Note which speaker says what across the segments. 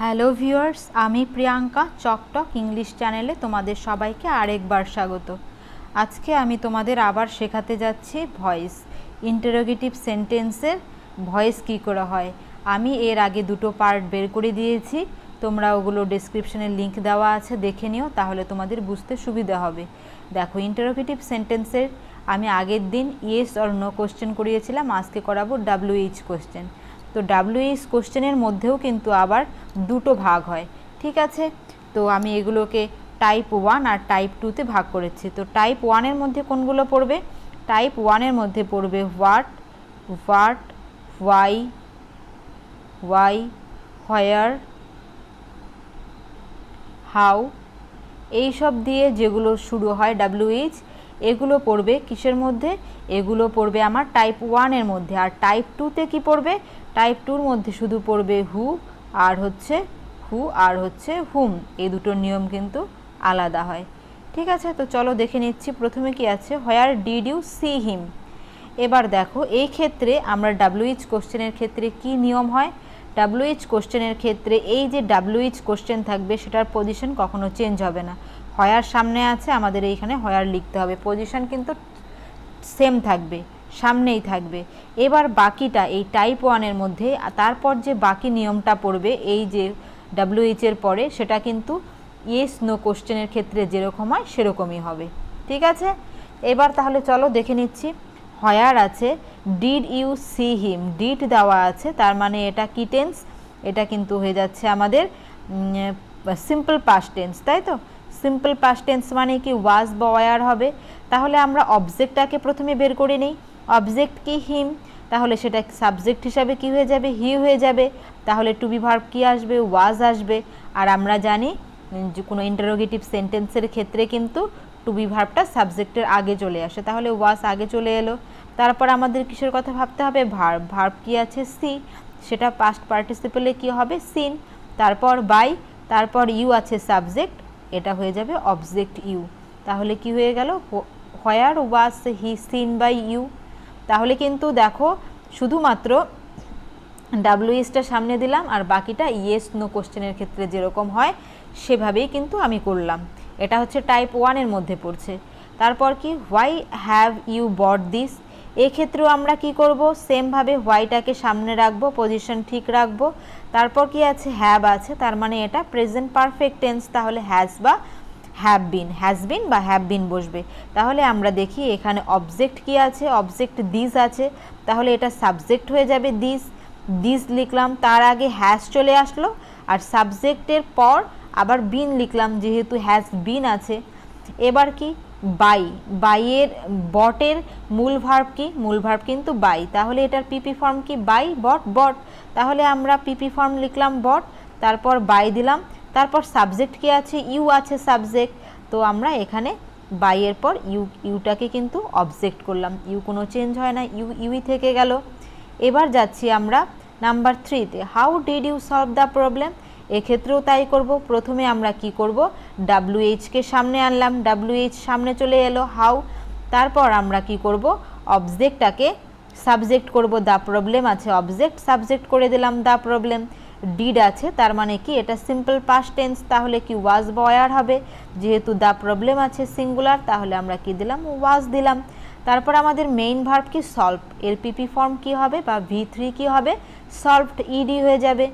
Speaker 1: Hello viewers, আমি Priyanka চকটক English চ্যানেলে তোমাদের সবাইকে আরেকবার স্বাগত। আজকে আমি তোমাদের আবার শেখাতে যাচ্ছি ভয়েস ইন্টারোগেটিভ সেন্টেন্সের ভয়েস কী করে হয়। আমি এর আগে দুটো পার্ট বের করে দিয়েছি, তোমরা ওগুলো ডেসক্রিপশনে লিংক দেওয়া আছে, দেখে নিও, তাহলে তোমাদের বুঝতে সুবিধা হবে। দেখো, ইন্টারোগেটিভ সেন্টেন্সের আমি আগের দিন ইয়েস অর নো কোশ্চেন করিয়েছিলাম, আজকে করাবো WH কোশ্চেন। তো WH কোশ্চেনের মধ্যেও কিন্তু আবার দুটো ভাগ হয়, ঠিক আছে। তো আমি এগুলোকে টাইপ 1 আর টাইপ 2তে ভাগ করেছি। তো টাইপ 1-এর মধ্যে কোনগুলো পড়বে? টাইপ 1-এর মধ্যে পড়বে হোয়াট, হোয়াই, হোয়ার, হাউ, এইসব দিয়ে যেগুলো শুরু হয় WH, এগুলো পড়বে কিসের মধ্যে? এগুলো পড়বে আমার টাইপ 1-এর মধ্যে। আর টাইপ 2তে কি পড়বে? টাইপ 2-র মধ্যে শুধু পড়বে হু আর হচ্ছে হুম। এই দুটোর নিয়ম কিন্তু আলাদা হয়, ঠিক আছে। তো চলো দেখে নিচ্ছি। প্রথমে কি আছে? Where did you see him. এবার দেখো, এই ক্ষেত্রে আমরা WH কোশ্চেনের ক্ষেত্রে কি নিয়ম হয়? WH কোশ্চেনের ক্ষেত্রে এই যে WH কোশ্চেন থাকবে সেটার পজিশন কখনো চেঞ্জ হবে না। হোয়ার সামনে আছে, আমাদের এইখানে হোয়ার লিখতে হবে, পজিশন কিন্তু সেম থাকবে, সামনেই থাকবে। এবার বাকিটা এই টাইপ 1-এর মধ্যে তারপর যে বাকি নিয়মটা পড়বে এই যে WH এর পরে, সেটা কিন্তু ইয়েস নো কোশ্চেনের ক্ষেত্রে যেরকম হয় সেরকমই হবে, ঠিক আছে। এবার তাহলে চলো দেখে নিচ্ছি। হোয়ার আছে, did you see him, did দেওয়া আছে, তার মানে এটা কি টেন্স? এটা কিন্তু হয়ে যাচ্ছে আমাদের সিম্পল পাস্ট টেন্স, তাই তো। সিম্পল পাস্ট টেন্স মানে কি? ওয়াজ বা ওয়ার হবে। তাহলে আমরা অবজেক্টটাকে প্রথমে বের করে নিই। অবজেক্ট কি? হিম, তাহলে সেটা সাবজেক্ট হিসাবে কি হয়ে যাবে? হি হয়ে যাবে। তাহলে টু বি ভার্ব কি আসবে? ওয়াজ আসবে। আর আমরা জানি যে কোনো ইন্টারোগেটিভ সেন্টেন্সের ক্ষেত্রে কিন্তু টু বি ভার্বটা সাবজেক্টের আগে চলে আসে, তাহলে ওয়াজ আগে চলে এলো। তারপর আমাদের কিসের কথা ভাবতে হবে? ভার্ব। ভার্ব কি আছে? সি, সেটা পাস্ট পার্টিসিপেলে কি হবে? সিন। তারপর বাই, তারপর ইউ আছে সাবজেক্ট, এটা হয়ে যাবে অবজেক্ট ইউ। তাহলে কি হয়ে গেল? হোয়ার ওয়াজ হি সিন বাই ইউ। তাহলে কিন্তু দেখো, শুধুমাত্র WHটা সামনে দিলাম আর বাকিটা ইয়েস নো কোশ্চেনের ক্ষেত্রে যেরকম হয় সেভাবেই কিন্তু আমি করলাম। এটা হচ্ছে টাইপ 1-এর মধ্যে পড়ছে। তারপর কি? Why have you bought this. এক্ষেত্রেও আমরা কি করব? সেমভাবে হোয়াইটাকে সামনে রাখবো, পজিশন ঠিক রাখবো। তারপর কি আছে? হ্যাভ আছে, তার মানে এটা প্রেজেন্ট পারফেক্ট টেন্স, তাহলে হ্যাজ বা হ্যাভ বিন বা হ্যাভ বিন বসবে। তাহলে আমরা দেখি এখানে অবজেক্ট কি আছে? অবজেক্ট দিস আছে, তাহলে এটা সাবজেক্ট হয়ে যাবে দিস। দিস লিখলাম, তার আগে হ্যাজ চলে আসলো, আর সাবজেক্টের পর আবার বিন লিখলাম যেহেতু হ্যাজ বিন আছে। এবার কি? বাই। বাইয়ের বটের মূল ভার্ব কি? মূল ভার্ব কিন্তু বাই, তাহলে এটার পিপি ফর্ম কি? বাই বট বট। তাহলে আমরা পিপি ফর্ম লিখলাম বট, তারপর বাই দিলাম। তারপর সাবজেক্ট কি আছে? ইউ আছে সাবজেক্ট, তো আমরা এখানে বাইয়ের পর ইউটাকে কিন্তু অবজেক্ট করলাম, ইউ কোনো চেঞ্জ হয় না, ইউই থেকে গেল। এবার যাচ্ছি আমরা নাম্বার 3-তে। How did you solve the problem. এক্ষেত্রেও তাই করব। প্রথমে আমরা কি করব? WHকে সামনে আনলাম, WH সামনে চলে এলো, হাউ। তারপর আমরা কি করব? অবজেক্টটাকে সাবজেক্ট করব, দ্য প্রবলেম আছে অবজেক্ট, সাবজেক্ট করে দিলাম দ্য প্রবলেম। ডিড আছে, তার মানে কি? এটা সিম্পল পাস্ট টেন্স, তাহলে কি ওয়াজ বা ওয়ার হবে। যেহেতু দ্য প্রবলেম আছে সিঙ্গুলার, তাহলে আমরা কি দিলাম? ওয়াজ দিলাম। তারপর আমাদের মেইন ভার্ব কি? সলভ, এর পিপি ফর্ম কি হবে বা V3 কি হবে? সলভড, ইডি হয়ে যাবে,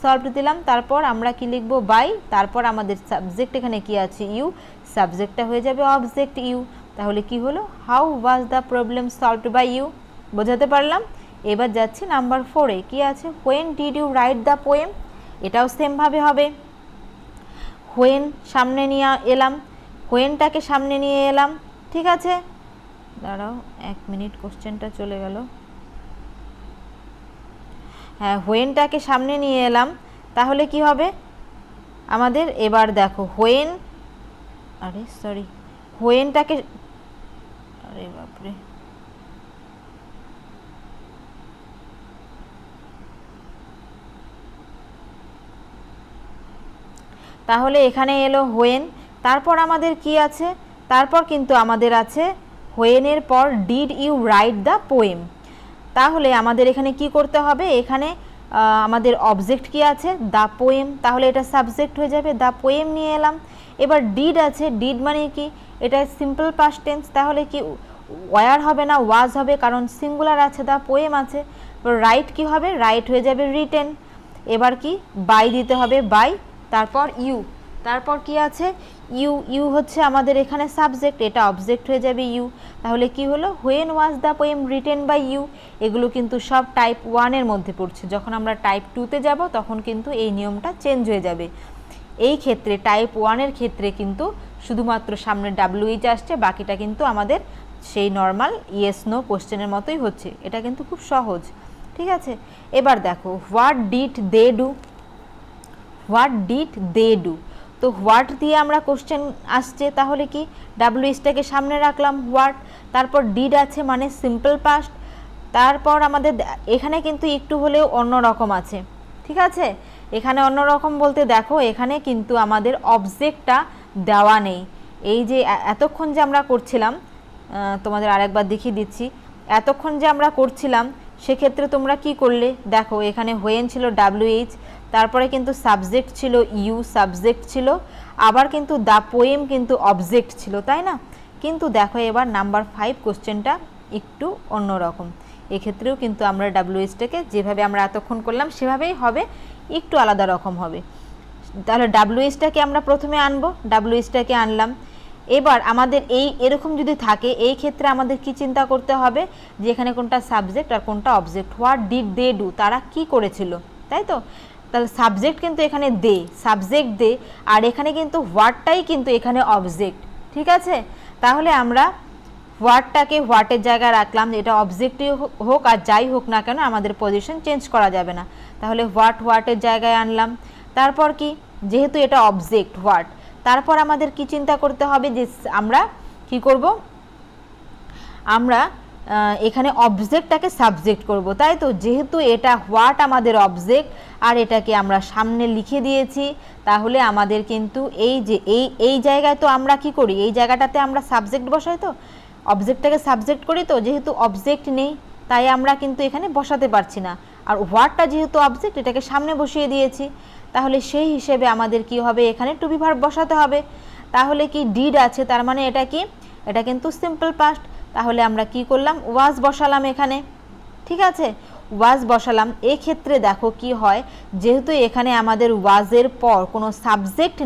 Speaker 1: সলভড দিলাম। তারপর আমরা কি লিখবো? বাই। তারপর আমাদের সাবজেক্ট এখানে কি আছে? ইউ, সাবজেক্টটা হয়ে যাবে অবজেক্ট ইউ। তাহলে কি হলো? How was the problem solved by you. বোঝাতে পারলাম? এবার যাচ্ছি নাম্বার 4-এ। কি আছে? When did you write the poem. এটাও সেমভাবে হবে। হোয়েন সামনে নিয়ে এলাম, হোয়েনটাকে সামনে নিয়ে এলাম, ঠিক আছে। দাঁড়াও 1 মিনিট, কোশ্চেনটা চলে গেল। হ্যাঁ, হোয়েনটাকে সামনে নিয়ে এলাম, তাহলে কি হবে আমাদের? এবার দেখো, হোয়েনটাকে, আরে বাপরে, তাহলে এখানে এলো হোয়েন। তারপর আমাদের কি আছে? তারপর কিন্তু আমাদের আছে হোয়েনের পর did you write the poem. তাহলে আমাদের এখানে কি করতে হবে? এখানে আমাদের অবজেক্ট কি আছে, দ্য পোয়েম, তাহলে এটা সাবজেক্ট হয়ে যাবে, দ্য পোয়েম নিয়ে এলাম। এবার ডিড আছে, ডিড মানে কি, এটা সিম্পল পাস্ট টেন্স, তাহলে কি ওয়ার হবে না, ওয়াজ হবে, কারণ সিঙ্গুলার আছে, দ্য পোয়েম আছে। রাইট কি হবে, রাইট হয়ে যাবে রিটেন। এবার কি বাই দিতে হবে, বাই, তারপর ইউ, তারপর কি আছে ইউ, ইউ হচ্ছে আমাদের এখানে সাবজেক্ট, এটা অবজেক্ট হয়ে যাবে ইউ। তাহলে কি হলো, when was the poem written by you. এগুলো কিন্তু সব টাইপ 1-এর মধ্যে পড়ছে। যখন আমরা টাইপ 2-তে যাব তখন কিন্তু এই নিয়মটা চেঞ্জ হয়ে যাবে। এই ক্ষেত্রে টাইপ 1-এর ক্ষেত্রে কিন্তু শুধুমাত্র সামনে WH আসছে, বাকিটা কিন্তু আমাদের সেই নর্মাল ইয়েস নো কোশ্চেনের মতোই হচ্ছে। এটা কিন্তু খুব সহজ, ঠিক আছে। এবার দেখো, what did they do, what did they do. তো হোয়াট দিয়ে আমরা কোশ্চেন আসছে, তাহলে কি WHটাকে সামনে রাখলাম, হোয়াট, তারপর ডিড আছে মানে সিম্পল পাস্ট, তারপর আমাদের এখানে কিন্তু একটু হলেও অন্য রকম আছে, ঠিক আছে। এখানে অন্য রকম বলতে দেখো, এখানে কিন্তু আমাদের অবজেক্টটা দেওয়া নেই। এই যে এতক্ষণ যে আমরা করছিলাম, তোমাদের আরেকবার দেখিয়ে দিচ্ছি, এতক্ষণ যে আমরা করছিলাম সেক্ষেত্রে তোমরা কি করলে দেখো, এখানে হোয়েন ছিল WH, তারপরে কিন্তু সাবজেক্ট ছিল ইউ, সাবজেক্ট ছিল, আবার কিন্তু দ্য পোয়েম কিন্তু অবজেক্ট ছিল, তাই না। কিন্তু দেখো এবার নাম্বার 5 কোশ্চেনটা একটু অন্যরকম। এক্ষেত্রেও কিন্তু আমরা WHটাকে যেভাবে আমরা এতক্ষণ করলাম সেভাবেই হবে, একটু আলাদা রকম হবে। তাহলে WHটাকে আমরা প্রথমে আনবো, WHটাকে আনলাম। এবার আমাদের এরকম যদি থাকে, এই ক্ষেত্রে আমাদের কি চিন্তা করতে হবে যে এখানে কোনটা সাবজেক্ট আর কোনটা object. What did they do, তারা কি করেছিল, তাই তো। তাহলে সাবজেক্ট কিন্তু এখানে দে, সাবজেক্ট দে, আর এখানে কিন্তু হোয়াটটাই কিন্তু এখানে অবজেক্ট, ঠিক আছে। তাহলে আমরা হোয়াটটাকে হোয়াটের জায়গায় রাখলাম, এটা অবজেক্টই হোক আর যাই হোক না কেন আমাদের পজিশন চেঞ্জ করা যাবে না। তাহলে হোয়াট হোয়াটের জায়গায় আনলাম। তারপর কি, যেহেতু এটা অবজেক্ট হোয়াট, তারপর আমাদের কি চিন্তা করতে হবে যে আমরা কি করব, আমরা এখানে অবজেক্টটাকে সাবজেক্ট করব, তাই তো। যেহেতু এটা হোয়াট আমাদের অবজেক্ট আর এটাকে আমরা সামনে লিখে দিয়েছি, তাহলে আমাদের কিন্তু এই যে এই জায়গায় তো আমরা কি করি, এই জায়গাটাতে আমরা সাবজেক্ট বসাই, তো অবজেক্টটাকে সাবজেক্ট করি, তো যেহেতু অবজেক্ট নেই তাই আমরা কিন্তু এখানে বসাতে পারছি না। আর হোয়াটটা যেহেতু অবজেক্ট, এটাকে সামনে বসিয়ে দিয়েছি, তাহলে সেই হিসেবে আমাদের কি হবে, এখানে টু বি ভার্ব বসাতে হবে। তাহলে কি ডিড আছে, তার মানে এটা কি, এটা কিন্তু সিম্পল পাস্ট, তাহলে আমরা কি করলাম, ওয়াজ বসালাম এখানে, ঠিক আছে, ওয়াজ বসালাম। এক্ষেত্রে দেখো কি হয়, যেহেতু এখানে আমাদের ওয়াজের পর কোনো সাবজেক্ট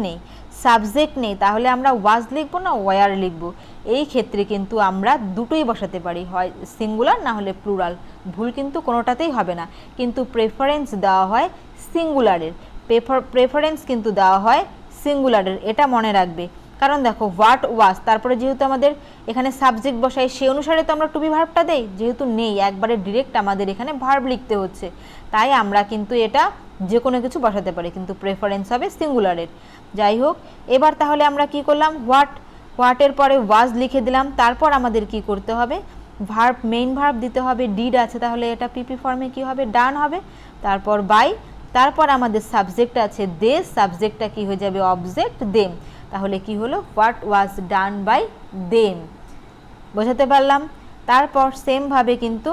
Speaker 1: নেই, তাহলে আমরা ওয়াজ লিখবো না ওয়ার লিখবো। এই ক্ষেত্রে কিন্তু আমরা দুটোই বসাতে পারি, হয় সিঙ্গুলার না হলে প্লুরাল, ভুল কিন্তু কোনোটাতেই হবে না। কিন্তু প্রেফারেন্স দেওয়া হয় সিঙ্গুলারের, প্রেফারেন্স কিন্তু দেওয়া হয় সিঙ্গুলারের, এটা মনে রাখবে। কারণ দেখো হোয়াট ওয়াজ, তারপরে যেহেতু আমাদের এখানে সাবজেক্ট বসাই, সেই অনুসারে তো আমরা টু বি ভার্বটা দেই, যেহেতু নেই একবারে ডিরেক্ট আমাদের এখানে ভার্ব লিখতে হচ্ছে, তাই আমরা কিন্তু এটা যে কোনো কিছু বসাতে পারি, কিন্তু প্রেফারেন্স হবে সিঙ্গুলারের। যাই হোক, এবার তাহলে আমরা কি করলাম, হোয়াটের পরে ওয়াজ লিখে দিলাম। তারপর আমাদের কি করতে হবে, ভার্ব, মেইন ভার্ব দিতে হবে। ডিড আছে, তাহলে এটা পিপি ফর্মে কি হবে, ডান হবে। তারপর বাই, তারপর আমাদের সাবজেক্ট আছে দে, সাবজেক্টটা কি হয়ে যাবে, অবজেক্ট দেম। তাহলে কি হলো, what was done by them. বোঝাতে পারলাম। তারপর সেমভাবে কিন্তু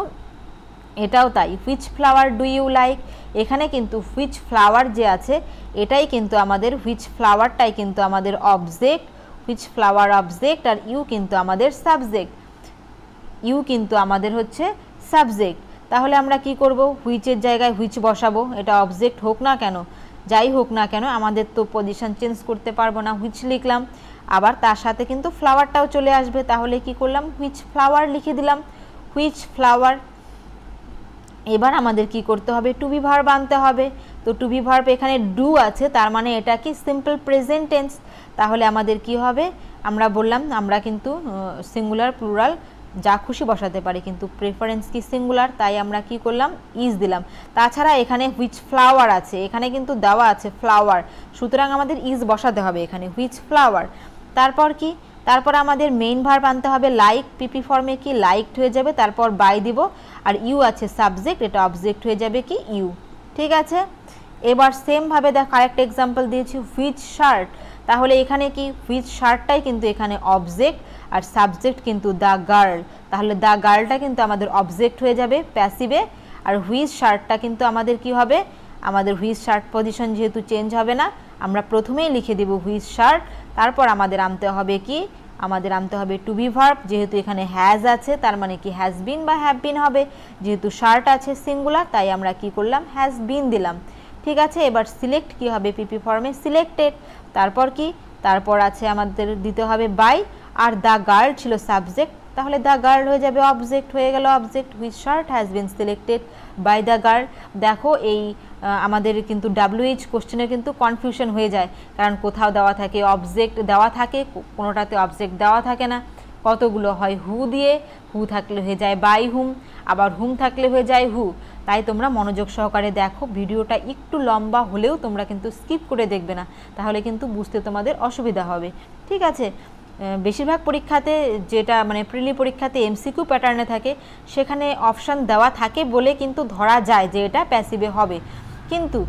Speaker 1: এটাও তাই, which flower do you like, এখানে কিন্তু হুইচ ফ্লাওয়ার যে আছে এটাই কিন্তু আমাদের, হুইচ ফ্লাওয়ারটাই কিন্তু আমাদের অবজেক্ট, হুইচ ফ্লাওয়ার অবজেক্ট, আর ইউ কিন্তু আমাদের সাবজেক্ট, ইউ কিন্তু আমাদের হচ্ছে সাবজেক্ট। তাহলে আমরা কি করব, হুইচের জায়গায় হুইচ বসাবো, এটা অবজেক্ট হোক না কেন, যাই হোক না কেন, আমাদের তো পজিশন চেঞ্জ করতে পারবো না, হুইচ লিখলাম। আবার তার সাথে কিন্তু ফ্লাওয়ারটাও চলে আসবে, তাহলে কি করলাম, হুইচ ফ্লাওয়ার লিখে দিলাম, হুইচ ফ্লাওয়ার। এবার আমাদের কি করতে হবে, টু বি ভার্ব আনতে হবে। তো টু বি ভার্ব এখানে ডু আছে, তার মানে এটা কি সিম্পল প্রেজেন্ট টেন্স। তাহলে আমাদের কি হবে, আমরা বললাম আমরা কিন্তু সিঙ্গুলার প্লুরাল যা খুশি বসাতে পারি, কিন্তু প্রেফারেন্স কি সিঙ্গুলার, তাই আমরা কি করলাম, ইজ দিলাম। তাছাড়া এখানে হুইচ ফ্লাওয়ার আছে, এখানে কিন্তু দেওয়া আছে ফ্লাওয়ার, সুতরাং আমাদের ইজ বসাতে হবে এখানে, হুইচ ফ্লাওয়ার। তারপর কি, তারপর আমাদের মেইন ভার্ব আনতে হবে, লাইক, পিপি ফর্মে কি লাইকড হয়ে যাবে, তারপর বাই দিব, আর ইউ আছে সাবজেক্ট, এটা অবজেক্ট হয়ে যাবে কি ইউ, ঠিক আছে। এবার সেমভাবে দেখ আরেকটা এক্সাম্পল দিয়েছি, হুইচ শার্ট, তাহলে এখানে কি, হুইচ শার্টটাই কিন্তু এখানে অবজেক্ট, আর সাবজেক্ট কিন্তু দ্য গার্ল, তাহলে দ্য গার্লটা কিন্তু আমাদের অবজেক্ট হয়ে যাবে প্যাসিভে, আর হুইচ শার্টটা কিন্তু আমাদের কি হবে, আমাদের হুইচ শার্ট পজিশন যেহেতু চেঞ্জ হবে না, আমরা প্রথমেই লিখে দেব হুইচ শার্ট। তারপর আমাদের আনতে হবে কি, আমাদের আনতে হবে টু বি ভার্ব, যেহেতু এখানে হ্যাজ আছে তার মানে কি হ্যাজ বিন বা হ্যাভ বিন হবে, যেহেতু শার্ট আছে সিঙ্গুলার তাই আমরা কি করলাম, হ্যাজ বিন দিলাম। ঠিক আছে, এবার সিলেক্ট কি হবে, পিপি ফর্মে সিলেক্টেড। তারপর কি, তারপর আছে আমাদের দিতে হবে বাই, আর দ্য গার্ল ছিল সাবজেক্ট, তাহলে দ্য গার্ল হয়ে যাবে অবজেক্ট, হয়ে গেল object, which shirt has been selected by the girl. দেখো এই আমাদের কিন্তু WH কোশ্চেনে কিন্তু কনফিউশন হয়ে যায়, কারণ কোথাও দেওয়া থাকে অবজেক্ট দেওয়া থাকে, কোনোটাতে অবজেক্ট দেওয়া থাকে না, কতগুলো হয় হু দিয়ে, হু থাকলে হয়ে যায় বাই হুম, আবার হুম থাকলে হয়ে যায় হু। তাই তোমরা মনোযোগ সহকারে দেখো, ভিডিওটা একটু লম্বা হলেও তোমরা কিন্তু স্কিপ করে দেখবে না, তাহলে কিন্তু বুঝতে তোমাদের অসুবিধা হবে। ঠিক আছে, বেশিরভাগ পরীক্ষাতে যেটা মানে প্রিলি পরীক্ষাতে MCQ প্যাটার্নে থাকে, সেখানে অপশান দেওয়া থাকে বলে কিন্তু ধরা যায় যে এটা প্যাসিভে হবে, কিন্তু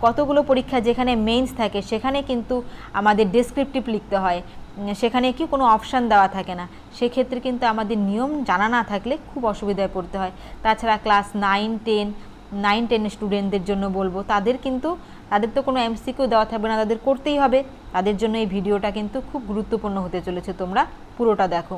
Speaker 1: কতগুলো পরীক্ষা যেখানে মেইনস থাকে সেখানে কিন্তু আমাদের ডেসক্রিপটিভ লিখতে হয়, সেখানে কি কোনো অপশান দেওয়া থাকে না, সেক্ষেত্রে কিন্তু আমাদের নিয়ম জানা না থাকলে খুব অসুবিধায় পড়তে হয়। তাছাড়া ক্লাস 9-10 স্টুডেন্টদের জন্য বলবো, তাদের তো কোনো MCQ দেওয়া থাকবে না, তাদের করতেই হবে, তাদের জন্য এই ভিডিওটা কিন্তু খুব গুরুত্বপূর্ণ হতে চলেছে, তোমরা পুরোটা দেখো।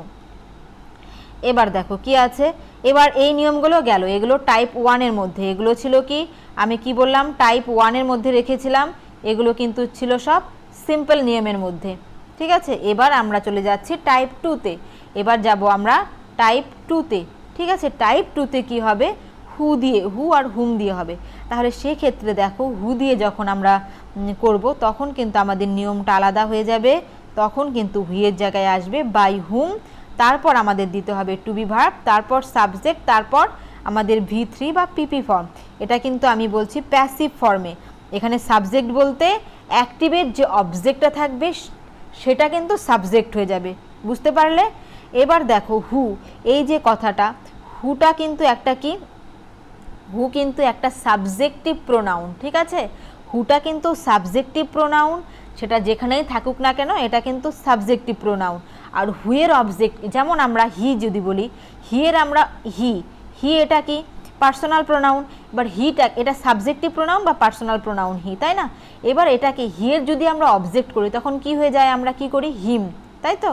Speaker 1: এবার দেখো কি আছে, এবার এই নিয়মগুলো গেল, এগুলো টাইপ 1-এর মধ্যে, এগুলো ছিল কি, আমি কি বললাম টাইপ 1-এর মধ্যে রেখেছিলাম, এগুলো কিন্তু ছিল সব সিম্পল নিয়মের মধ্যে। ঠিক আছে, এবার আমরা চলে যাচ্ছি টাইপ 2-তে, এবার যাব আমরা টাইপ 2-তে। ঠিক আছে, টাইপ 2-তে কি হবে, হু দিয়ে, হু আর হুম দিয়ে হবে। তাহলে সেক্ষেত্রে দেখো হু দিয়ে যখন আমরা করব তখন কিন্তু আমাদের নিয়মটা আলাদা হয়ে যাবে, তখন কিন্তু হুয়ের জায়গায় আসবে বাই হুম, তারপর আমাদের দিতে হবে টু বি ভার্ব, তারপর সাবজেক্ট, তারপর আমাদের V3 বা পিপি ফর্ম। এটা কিন্তু আমি বলছি প্যাসিভ ফর্মে, এখানে সাবজেক্ট বলতে অ্যাক্টিভের যে অবজেক্টটা থাকবে সেটা কিন্তু সাবজেক্ট হয়ে যাবে, বুঝতে পারলে। এবার দেখো হু, এই যে কথাটা, হুটা কিন্তু একটা কি, হু কিন্তু একটা সাবজেক্টিভ প্রোনাউন। ঠিক আছে, হুটা কিন্তু সাবজেক্টিভ প্রোনাউন, সেটা যেখানেই থাকুক না কেন এটা কিন্তু সাবজেক্টিভ প্রোনাউন। আর হুয়ের অবজেক্ট, যেমন আমরা হি যদি বলি, হিয়ের আমরা হি এটা কি পার্সোনাল প্রোনাউন, এবার হিটা এটা সাবজেক্টিভ প্রোনাউন বা পার্সোনাল প্রোনাউন হি, তাই না। এবার এটাকে হিয়ের যদি আমরা অবজেক্ট করি তখন কি হয়ে যায়, আমরা কি করি হিম, তাই তো,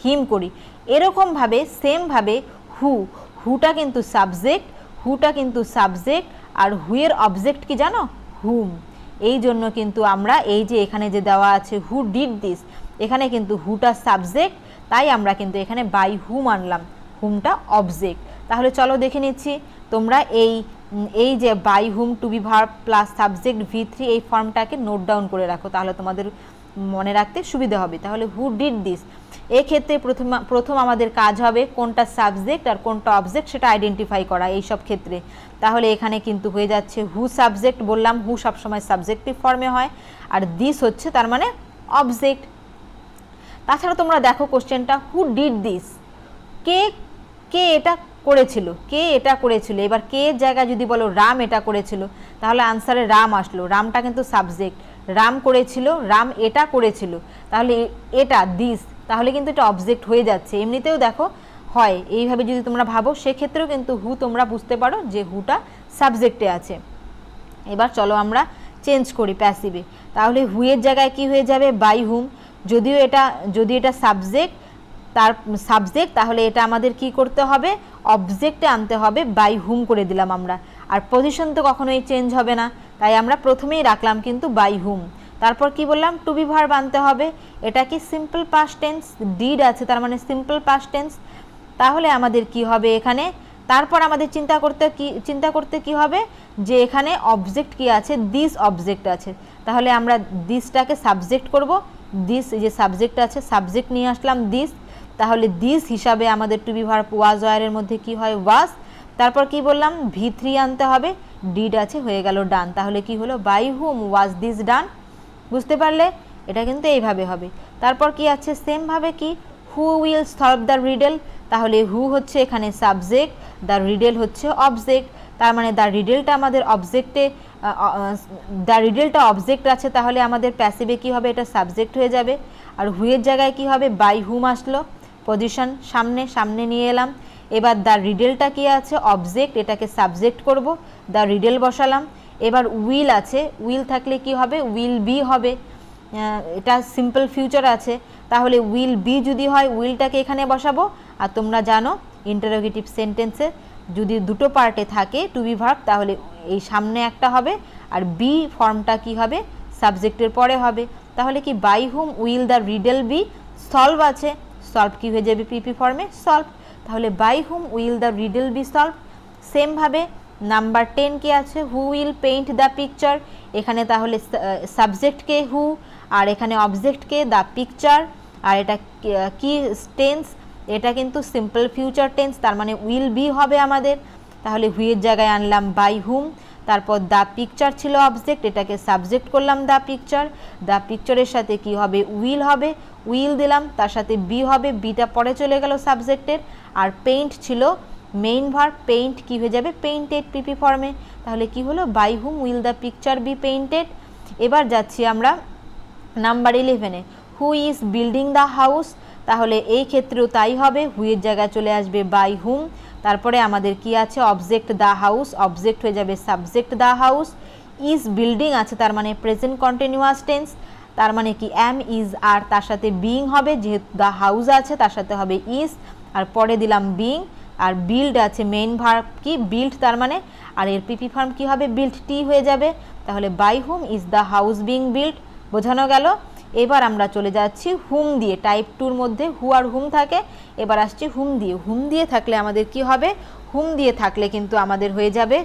Speaker 1: হিম করি। এরকমভাবে সেমভাবে হুটা কিন্তু সাবজেক্ট, আর হুয়ের অবজেক্ট কি জানো, হুম। এই জন্য কিন্তু আমরা এই যে এখানে যে দেওয়া আছে হু ডিড দিস, এখানে কিন্তু হুটা সাবজেক্ট, তাই আমরা কিন্তু এখানে বাই হুম আনলাম, হুমটা অবজেক্ট। তাহলে চলো দেখে নিচ্ছি, তোমরা এই যে by whom to be verb plus subject V3 এই ফর্মটাকে নোট ডাউন করে রাখো, তাহলে তোমাদের মনে রাখতে সুবিধা হবে। তাহলে হু ডিড দিস, এক্ষেত্রে প্রথম আমাদের কাজ হবে কোনটা সাবজেক্ট আর কোনটা অবজেক্ট সেটা আইডেন্টিফাই করা এই সব ক্ষেত্রে। তাহলে এখানে কিন্তু হয়ে যাচ্ছে হু সাবজেক্ট, বললাম হু সবসময় সাবজেক্টিভ ফর্মে হয়, আর দিস হচ্ছে তার মানে অবজেক্ট। তাছাড়া তোমরা দেখো কোশ্চেনটা, হু ডিড দিস, কে এটা করেছিল, এবার কে এর জায়গায় যদি বলো রাম এটা করেছিল, তাহলে আনসারে রাম আসলো, রামটা কিন্তু সাবজেক্ট, রাম করেছিল, রাম এটা করেছিল, তাহলে এটা দিস, তাহলে কিন্তু এটা অবজেক্ট হয়ে যাচ্ছে। এমনিতেও দেখো হয়, এইভাবে যদি তোমরা ভাবো সেক্ষেত্রেও কিন্তু হু তোমরা বুঝতে পারো যে হুটা সাবজেক্টে আছে। এবার চলো আমরা চেঞ্জ করি প্যাসিভে, তাহলে হুয়ের জায়গায় কি হয়ে যাবে বাই হুম, যদি এটা সাবজেক্ট তাহলে এটা আমাদের কি করতে হবে, অবজেক্টে আনতে হবে, বাই হুম করে দিলাম আমরা। আর পজিশন তো কখনোই চেঞ্জ হবে না, তাই আমরা প্রথমেই রাখলাম কিন্তু বাই হুম। তারপর কি বললাম, টু বি ভার্ব আনতে হবে, এটা কি সিম্পল পাস্ট টেন্স, ডিড আছে তার মানে সিম্পল পাস্ট টেন্স। তাহলে আমাদের কি হবে এখানে, তারপর আমাদের চিন্তা করতে কি হবে, যে এখানে অবজেক্ট কি আছে, দিস অবজেক্ট আছে, তাহলে আমরা দিসটাকে সাবজেক্ট করব, দিস যে সাবজেক্ট আছে সাবজেক্ট নিয়ে আসলাম দিস, তাহলে দিস হিসাবে আমাদের টু বি ভার্ব ওয়াজ ওয়ারের মধ্যে কি হয় ওয়াজ, তারপর কি বললাম V3 আনতে হবে, ডিড আছে, হয়ে গেল ডান। তাহলে কি হলো, by hmm was this done, বুঝতে পারলে, এটা কিন্তু এইভাবে হবে। তারপর কি আছে সেমভাবে কি, who will solve the Riedel, তাহলে হু হচ্ছে এখানে সাবজেক্ট, দ্য রিডেল হচ্ছে অবজেক্ট, তার মানে দ্য রিডেলটা আমাদের অবজেক্টে, দ্য রিডেলটা অবজেক্ট আছে, তাহলে আমাদের প্যাসিভে কি হবে, এটা সাবজেক্ট হয়ে যাবে। আর হুয়ের জায়গায় কি হবে, বাই হুম আসলো, পজিশন সামনে নিয়ে এলাম। এবার দ্য রিডেলটা কি আছে, অবজেক্ট, এটাকে সাবজেক্ট করব, দ্য রিডেল বসালাম। এবার উইল আছে, উইল থাকলে কি হবে, উইল বি হবে, এটা সিম্পল ফিউচার আছে, তাহলে উইল বি যদি হয় উইলটাকে এখানে বসাবো। আর তোমরা জানো ইন্টারোগেটিভ সেন্টেন্সে যদি দুটো পার্টে থাকে টু বি ভার্ব তাহলে এই সামনে একটা হবে আর বি ফর্মটা কি হবে, সাবজেক্টের পরে হবে। তাহলে কি by whom will the riddle be solve আছে, সলভ কি হয়ে যাবে পিপি ফর্মে, সলভ। তাহলে by whom will the riddle be solve. সেমভাবে নাম্বার 10 কি আছে, who will paint the picture, এখানে তাহলে সাবজেক্টকে হু আর এখানে অবজেক্টকে দ্য পিকচার। আর এটা কি টেন্স, এটা কিন্তু সিম্পল ফিউচার টেন্স, তার মানে উইল বি হবে আমাদের। তাহলে হুইয়ের জায়গায় আনলাম বাই হুম, তারপর দ্য পিকচার ছিল অবজেক্ট, এটাকে সাবজেক্ট করলাম দ্য পিকচার, দ্য পিকচারের সাথে কি হবে উইল হবে, উইল দিলাম, তার সাথে বি হবে, বিটা পরে চলে গেল সাবজেক্টের। আর পেইন্ট ছিল মেইন ভার্ব, পেইন্ট কি হয়ে যাবে পেইন্টেড পিপি ফর্মে। তাহলে কি হলো by whom will the picture be painted. এবার যাচ্ছি আমরা নাম্বার 11-এ, who is building the house, তাহলে এই ক্ষেত্রেও তাই হবে, হুইয়ের জায়গায় চলে আসবে বাই হুম, তারপরে আমাদের কি আছে অবজেক্ট দ্য হাউস, অবজেক্ট হয়ে যাবে subject the house. Is building আছে তার মানে প্রেজেন্ট কন্টিনিউয়াস টেন্স, তার মানে কি অ্যাম ইজ আর তার সাথে বিইং হবে, যেহেতু দ্য হাউস আছে তার সাথে হবে ইজ আর পরে দিলাম বিইং। আর বিল্ড আছে মেইন ভার্ব কি বিল্ড, তার মানে আর এর পিপি ফর্ম কি হবে বিল্ড টি হয়ে যাবে। তাহলে by whom is the house being build, বোঝানো গেল। এবার আমরা চলে যাচ্ছি হুম দিয়ে, টাইপ টুর মধ্যে হু আর হুম থাকে, এবার আসছি হুম দিয়ে। হুম দিয়ে থাকলে আমাদের কি হবে, হুম দিয়ে থাকলে কিন্তু আমাদের হয়ে যাবে,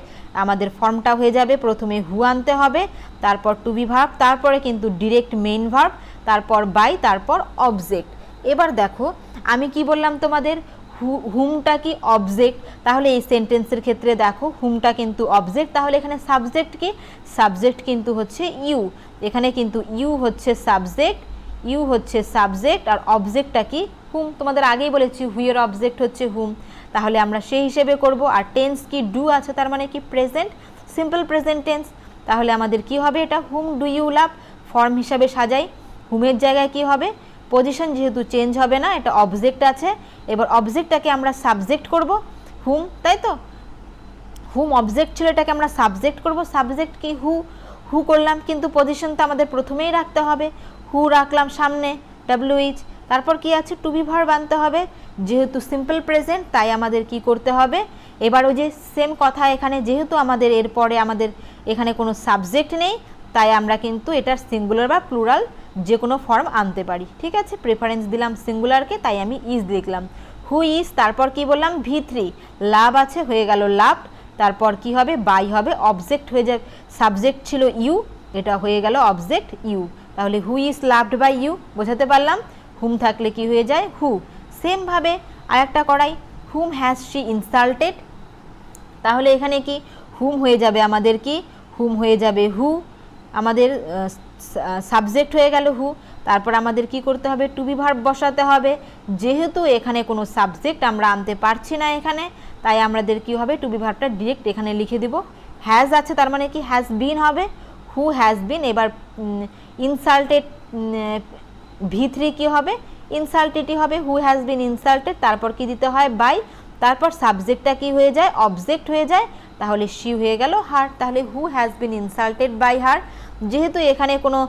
Speaker 1: আমাদের ফর্মটা হয়ে যাবে প্রথমে হু আনতে হবে, তারপর টু বি ভার্ব, তারপরে কিন্তু ডিরেক্ট মেইন ভার্ব, তারপর বাই, তারপর অবজেক্ট। এবার দেখো আমি কি বললাম তোমাদের, হুমটা কি অবজেক্ট, তাহলে এই সেন্টেন্সের ক্ষেত্রে দেখো হুমটা কিন্তু অবজেক্ট, তাহলে এখানে সাবজেক্ট কি, সাবজেক্ট কিন্তু হচ্ছে ইউ, এখানে কিন্তু ইউ হচ্ছে সাবজেক্ট, ইউ হচ্ছে সাবজেক্ট আর অবজেক্টটা কি হুম, তোমাদের আগেই বলেছি হুইয়ের অবজেক্ট হচ্ছে হুম, তাহলে আমরা সেই হিসেবে করব। আর টেন্স কি ডু আছে তার মানে কি প্রেজেন্ট, সিম্পল প্রেজেন্ট টেন্স, তাহলে আমাদের কি হবে এটা whom do you love, form হিসাবে সাজাই, হুমের জায়গায় কি হবে পজিশন যেহেতু চেঞ্জ হবে না, এটা অবজেক্ট আছে, এবার অবজেক্টটাকে আমরা সাবজেক্ট করব হুম, তাই তো হুম অবজেক্ট ছিল এটাকে আমরা সাবজেক্ট করব, সাবজেক্ট কি হু, হু করলাম কিন্তু পজিশন তো আমাদের প্রথমেই রাখতে হবে, হু রাখলাম সামনে ডাব্লিউএইচ, তারপর কি আছে টু বি ভার্ব আনতে হবে, যেহেতু সিম্পল প্রেজেন্ট তাই আমাদের কি করতে হবে, এবার ওই যে সেম কথা এখানে যেহেতু আমাদের এরপরে আমাদের এখানে কোনো সাবজেক্ট নেই তাই আমরা কিন্তু এটার সিঙ্গুলার বা প্লুরাল যে কোনো ফর্ম আনতে পারি, ঠিক আছে। প্রেফারেন্স দিলাম সিঙ্গুলারকে তাই আমি ইজ লিখলাম, হু ইজ, তারপর কি বললাম ভি3 লাভ আছে হয়ে গেল লাভড, তারপর কি হবে বাই হবে, অবজেক্ট হয়ে যাবে, সাবজেক্ট ছিল ইউ, এটা হয়ে গেল অবজেক্ট ইউ, তাহলে who is loved by you, বোঝাতে পারলাম। হুম থাকলে কি হয়ে যায় হু। সেমভাবে আরেকটা করাই, হুম হ্যাজ শি ইনসাল্টেড, তাহলে এখানে কি হুম হয়ে যাবে আমাদের কি হুম হয়ে যাবে হু, আমাদের সাবজেক্ট হয়ে গেল হু, তারপর আমাদের কি করতে হবে টু বি ভার্ব বসাতে হবে, যেহেতু এখানে কোনো সাবজেক্ট আমরা আনতে পারছি না এখানে তাই আমাদের কি হবে টু বি ভার্বটা ডিরেক্ট এখানে লিখে দিব, হ্যাজ আছে তার মানে কি হ্যাজ বিন হবে, হু হ্যাজ বিন, এবার ইনসাল্টেড ভি3 কি হবে ইনসাল্টেডই হবে, হু হ্যাজ বিন ইনসাল্টেড, তারপর কি দিতে হয় বাই, তারপর সাবজেক্টটা কি হয়ে যায় অবজেক্ট হয়ে যায়, তাহলে শি হয়ে গেল হার, তাহলে who has been insulted by her, যেহেতু এখানে কোনো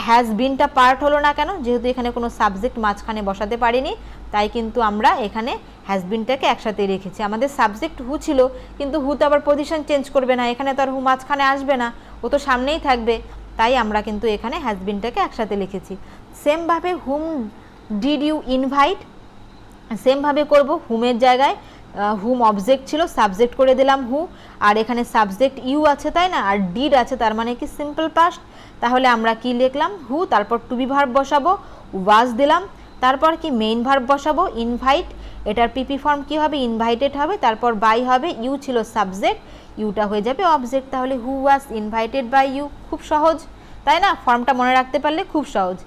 Speaker 1: হ্যাজ বিনটা পার্ট হলো না কেন, যেহেতু এখানে কোনো সাবজেক্ট মাঝখানে বসাতে পারিনি তাই কিন্তু আমরা এখানে হ্যাজ বিনটাকে একসাথে রেখেছি, আমাদের সাবজেক্ট হু ছিল কিন্তু হু তো আবার পজিশন চেঞ্জ করবে না, এখানে তো আর হু মাঝখানে আসবে না, ও তো সামনেই থাকবে, তাই আমরা কিন্তু এখানে হ্যাজ বিনটাকে একসাথে লিখেছি। সেমভাবে হুম ডিড ইউ ইনভাইট, সেমভাবে করব, হুমের জায়গায় হুম অবজেক্ট ছিল সাবজেক্ট করে দিলাম হু, আর এখানে সাবজেক্ট ইউ আছে তাই না, আর ডিড আছে তার মানে কি সিম্পল পাস্ট, তাহলে আমরা কি লিখলাম হু, তারপর টু বি ভার্ব বসাবো ওয়াজ দিলাম, তারপর কি মেইন ভার্ব বসাবো ইনভাইট, এটার পিপি ফর্ম কি হবে ইনভাইটেড হবে, তারপর বাই হবে, ইউ ছিল সাবজেক্ট, ইউটা হয়ে যাবে অবজেক্ট, তাহলে হু ওয়াজ ইনভাইটেড বাই ইউ, খুব সহজ তাই না, ফর্মটা মনে রাখতে পারলে খুব সহজ।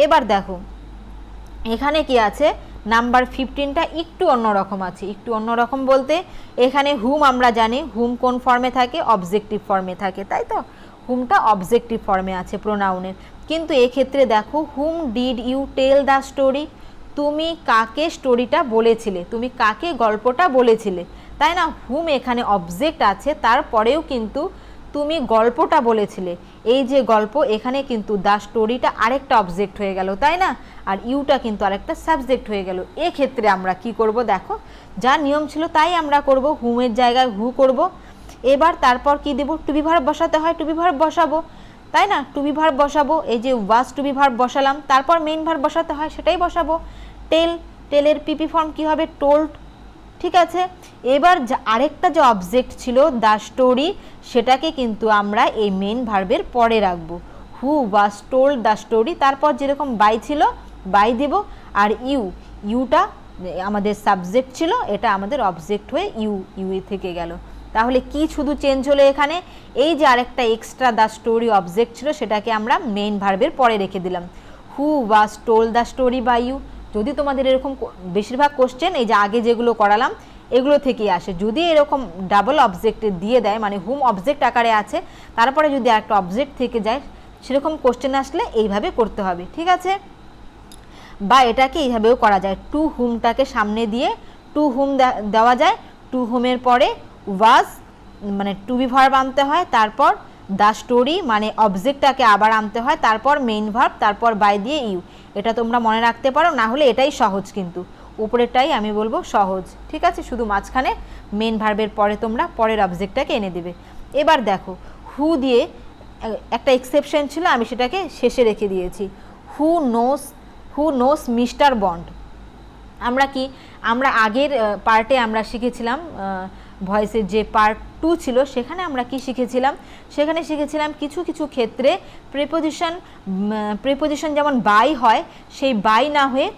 Speaker 1: এবার দেখো এখানে কি আছে নাম্বার 15টা একটু অন্যরকম আছে, একটু অন্যরকম বলতে এখানে হুম আমরা জানি হুম কোন ফর্মে থাকে অবজেক্টিভ ফর্মে থাকে, তাই তো হুমটা অবজেক্টিভ ফর্মে আছে প্রোনাউনের, কিন্তু এক্ষেত্রে দেখো whom did you tell the story, তুমি কাকে স্টোরিটা বলেছিলে, তুমি কাকে গল্পটা বলেছিলে, তাই না? হুম এখানে অবজেক্ট আছে, তারপরেও কিন্তু তুমি গল্পটা বলেছিলে, এই যে গল্প, এখানে কিন্তু দ্য স্টোরিটা আরেকটা অবজেক্ট হয়ে গেল, তাই না? আর ইউটা কিন্তু আরেকটা সাবজেক্ট হয়ে গেল। এক্ষেত্রে আমরা কি করব, দেখো যা নিয়ম ছিল তাই আমরা করব, হুমের জায়গায় হু করব। এবার তারপর কি দেব, টু বি ভার্ব বসাতে হয়, টু বি ভার্ব বসাবো, তাই না? টু বি ভার্ব বসাবো, এই যে ওয়াজ টু বি ভার্ব বসালাম, তারপর মেইন ভার্ব বসাতে হয়, সেটাই বসাবো। টেল, টেলের পিপি ফর্ম কি হবে, টোল্ড, ঠিক আছে? এবার আরেকটা যে অবজেক্ট ছিল দ্য স্টোরি, সেটাকে কিন্তু আমরা এই মেইন ভার্বের পরে রাখবো। হু ওয়াজ টোল্ড দ্য স্টোরি, তারপর যেরকম বাই ছিল বাই দেব, আর ইউটা আমাদের সাবজেক্ট ছিল, এটা আমাদের অবজেক্ট হয়ে ইউ থেকে গেল। তাহলে কি শুধু চেঞ্জ হলো এখানে, এই যে আরেকটা এক্সট্রা দ্য স্টোরি অবজেক্ট ছিল, সেটাকে আমরা মেইন ভার্বের পরে রেখে দিলাম। Who was told the story by you. যদি তোমাদের এরকম বেশিরভাগ কোশ্চেন এই যে আগে যেগুলো করালাম এগুলো থেকেই আসে, যদি এরকম ডাবল অবজেক্ট দিয়ে দেয়, মানে হুম অবজেক্ট আকারে আছে, তারপরে যদি একটা অবজেক্ট থেকে যায়, সেরকম কোশ্চেন আসলে এইভাবে করতে হবে, ঠিক আছে? বা এটাকে এইভাবেও করা যায়, টু হুমটাকে সামনে দিয়ে টু হুম দেওয়া যায়, টু হুমের পরে ওয়াজ মানে টু বি ভার্ব আনতে হয়, তারপর দ্য স্টোরি মানে অবজেক্টটাকে আবার আনতে হয়, তারপর মেইন ভার্ব, তারপর বাই দিয়ে ইউ। এটা তোমরা মনে রাখতে পারো, না হলে এটাই সহজ, কিন্তু উপরেরটাই আমি বলবো সহজ, ঠিক আছে? শুধু মাঝখানে মেইন ভার্বের পরে তোমরা পরের অবজেক্টটাকে এনে দেবে। এবার দেখো হু দিয়ে একটা এক্সেপশন ছিল, আমি সেটাকে শেষে রেখে দিয়েছি। হু নোস মিস্টার বন্ড। আমরা আগের পার্টে আমরা শিখেছিলাম, ভয়েসের যে পার্ট 2 ছিল, সেখানে আমরা কি শিখেছিলাম, সেখানে শিখেছিলাম কিছু কিছু ক্ষেত্রে প্রিপোজিশন যেমন বাই হয়, সেই বাই না হয়ে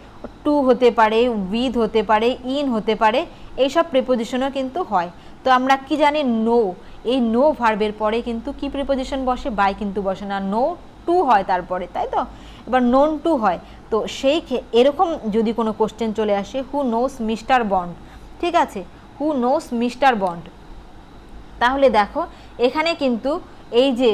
Speaker 1: টু হতে পারে, উইথ হতে পারে, ইন হতে পারে, এইসব প্রিপোজিশনও কিন্তু হয়। তো আমরা কি জানি, নো, এই নো ভার্বের পরে কিন্তু কি প্রিপোজিশন বসে, বাই কিন্তু বসে না, নো টু হয় তারপরে, তাই তো? এবার নোন টু হয়। তো এরকম যদি কোনো কোশ্চেন চলে আসে, হু নোস মিস্টার বন্ড, ঠিক আছে? হু নোস মিস্টার বন্ড, তাহলে দেখো এখানে কিন্তু এই যে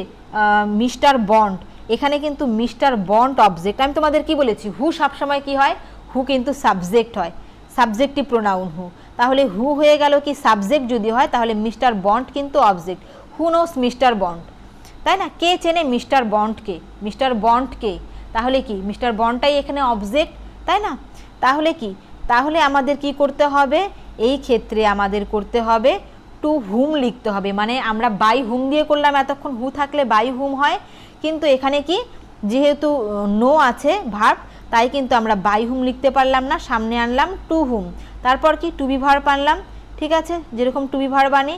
Speaker 1: মিস্টার বন্ড, এখানে কিন্তু মিস্টার বন্ড অবজেক্ট। আমি তোমাদের কি বলেছি, হু সবসময় কি হয়, হু কিন্তু সাবজেক্ট হয়, সাবজেক্টিভ প্রোনাউন হু। তাহলে হু হয়ে গেল কি সাবজেক্ট যদি হয়, তাহলে মিস্টার বন্ড কিন্তু অবজেক্ট। হু নোস মিস্টার বন্ড, তাই না? কে চেনে মিস্টার বন্ডকে, মিস্টার বন্ডকে? তাহলে কি মিস্টার বন্ডটাই এখানে অবজেক্ট, তাই না? তাহলে কি, তাহলে আমাদের কি করতে হবে, এই ক্ষেত্রে আমাদের করতে হবে টু হুম লিখতে হবে, মানে আমরা বাই হুম দিয়ে করলাম এতক্ষণ, হু থাকলে বাই হুম হয়, কিন্তু এখানে কি যেহেতু নো আছে ভার্ব, তাই কিন্তু আমরা বাই হুম লিখতে পারলাম না, সামনে আনলাম টু হুম, তারপর কি টু বি ভার্ব আনলাম, ঠিক আছে? যেরকম টু বি ভার্ব আনি,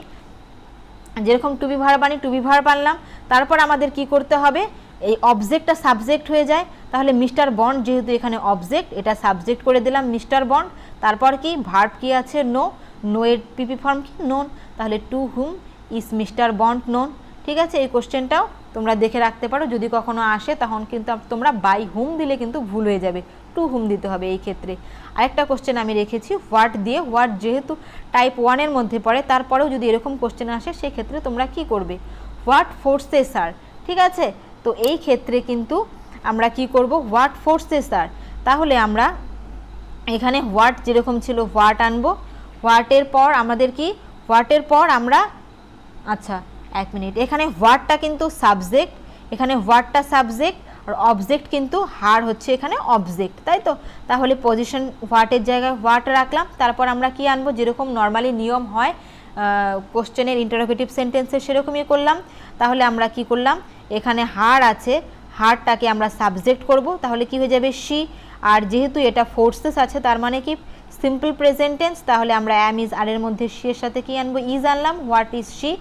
Speaker 1: টু বি ভার্ব আনলাম, তারপর আমাদের কি করতে হবে, এই অবজেক্টটা সাবজেক্ট হয়ে যায়, তাহলে মিস্টার বন্ড যেহেতু এখানে অবজেক্ট, এটা সাবজেক্ট করে দিলাম মিস্টার বন্ড, তারপর কি ভার্ব কি আছে, নো, নো এর পিপি ফর্ম কি, নোন, তাহলে to whom is Mr Bond known, ঠিক আছে? এই কোশ্চেনটাও তোমরা দেখে রাখতে পারো, যদি কখনো আসে তখন কিন্তু তোমরা বাই হুম দিলে কিন্তু ভুল হয়ে যাবে, টু হুম দিতে হবে এই ক্ষেত্রে। আরেকটা কোশ্চেন আমি রেখেছি হোয়াট দিয়ে, হোয়াট যেহেতু টাইপ 1-এর মধ্যে পড়ে, তারপরেও যদি এরকম কোশ্চেন আসে সেক্ষেত্রে তোমরা কি করবে, হোয়াট ফোর্সেস আর, ঠিক আছে? তো এই ক্ষেত্রে কিন্তু আমরা কি করব, হোয়াট ফোর্সেস আর, তাহলে আমরা এখানে হোয়াট যেরকম ছিল হোয়াট আনবো, হোয়াটের পর আমাদের কি, হোয়াটের পর আমরা, আচ্ছা এক মিনিট, এখানে হোয়াটটা কিন্তু সাবজেক্ট, এখানে হোয়াটটা সাবজেক্ট, আর অবজেক্ট কিন্তু হার হচ্ছে এখানে অবজেক্ট, তাই তো? তাহলে পজিশন হোয়াটের জায়গায় হোয়াট রাখলাম, তারপর আমরা কি আনবো, যেরকম নর্মালি নিয়ম হয় কোশ্চেনের ইন্টারোগেটিভ সেন্টেন্সে সেরকমই করলাম। তাহলে আমরা কি করলাম, এখানে হার আছে, হারটাকে আমরা সাবজেক্ট করব, তাহলে কি হয়ে যাবে শি, আর যেহেতু এটা ফোর্সেস আছে তার মানে কি সিম্পল প্রেজেন্ট টেন্স, তাহলে আমরা অ্যাম ইজ আর এর মধ্যে শি এর সাথে কি আনবো, ইজ আনলাম, হোয়াট ইজ শি,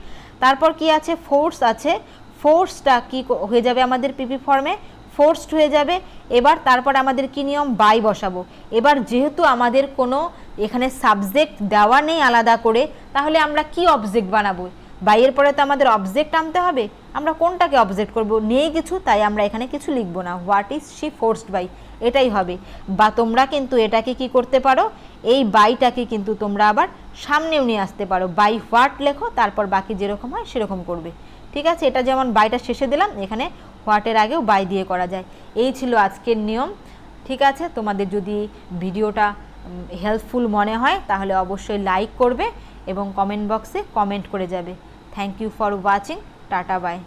Speaker 1: তারপর কি আছে ফোর্স আছে, ফোর্সটা কি হয়ে যাবে আমাদের পিপি ফর্মে, ফোর্সড হয়ে যাবে। এবার তারপর আমাদের কি নিয়ম, বাই বসাবো। এবার যেহেতু আমাদের কোনো এখানে সাবজেক্ট দেওয়া নেই আলাদা করে, তাহলে আমরা কি অবজেক্ট বানাবো, বাইয়ের পরে তো আমাদের অবজেক্ট আনতে হবে, আমরা কোনটাকে অবজেক্ট করব, নেই কিছু, তাই আমরা এখানে কিছু লিখব না, what is she forced by, এটাই হবে। বা তোমরা কিন্তু এটাকে কি করতে পারো, এই বাইটাকে কিন্তু তোমরা আবার সামনেও নিয়ে আসতে পারো, বাই হোয়াট লেখো, তারপর বাকি যেরকম হয় সেরকম করবে, ঠিক আছে? এটা যেমন বাইটা শেষে দিলাম, এখানে হোয়াটের আগেও বাই দিয়ে করা যায়। এই ছিল আজকের নিয়ম। ঠিক আছে, তোমাদের যদি ভিডিওটা হেল্পফুল মনে হয় তাহলে অবশ্যই লাইক করবে এবং কমেন্ট বক্সে কমেন্ট করে যাবে। Thank you for watching. Tata by.